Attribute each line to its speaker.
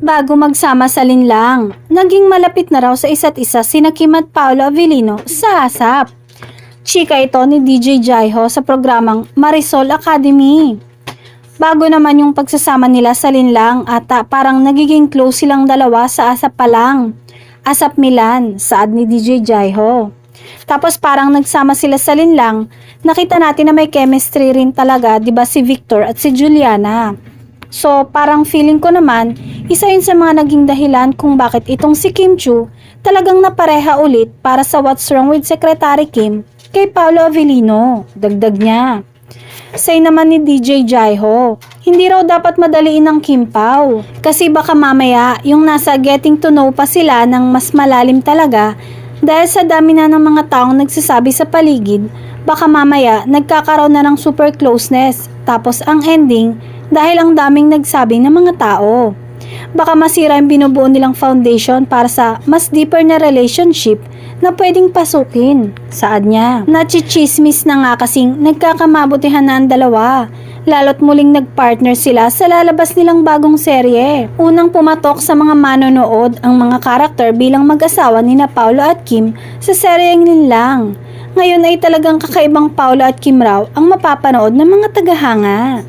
Speaker 1: Bago magsama sa linlang, naging malapit na raw sa isa't isa sina Kim at Paolo Avellino sa ASAP. Chika ito ni DJ Jaiho sa programang Marisol Academy. Bago naman yung pagsasama nila sa linlang at parang nagiging close silang dalawa sa ASAP pa lang. ASAP Milan, saad ni DJ Jaiho. Tapos parang nagsama sila sa linlang, nakita natin na may chemistry rin talaga, 'di ba, si Victor at si Juliana. So parang feeling ko naman, isa yun sa mga naging dahilan kung bakit itong si Kim Chiu talagang napareha ulit para sa What's Wrong with Secretary Kim kay Paolo Avellino, dagdag niya. Say naman ni DJ Jaiho, hindi raw dapat madaliin ng Kim Pao kasi baka mamaya yung nasa getting to know pa sila ng mas malalim talaga dahil sa dami na ng mga taong nagsasabi sa paligid, baka mamaya nagkakaroon na ng super closeness tapos ang ending dahil ang daming nagsabi ng mga tao. Baka masira yung binubuo nilang foundation para sa mas deeper na relationship na pwedeng pasukin, saad niya. Nachichismis na nga kasing nagkakamabutihan na ang dalawa, lalo't muling nagpartner sila sa lalabas nilang bagong serye. Unang pumatok sa mga manonood ang mga karakter bilang mag-asawa nina Paolo at Kim sa seryeng Linlang. Ngayon ay talagang kakaibang Paolo at Kim raw ang mapapanood ng mga tagahanga.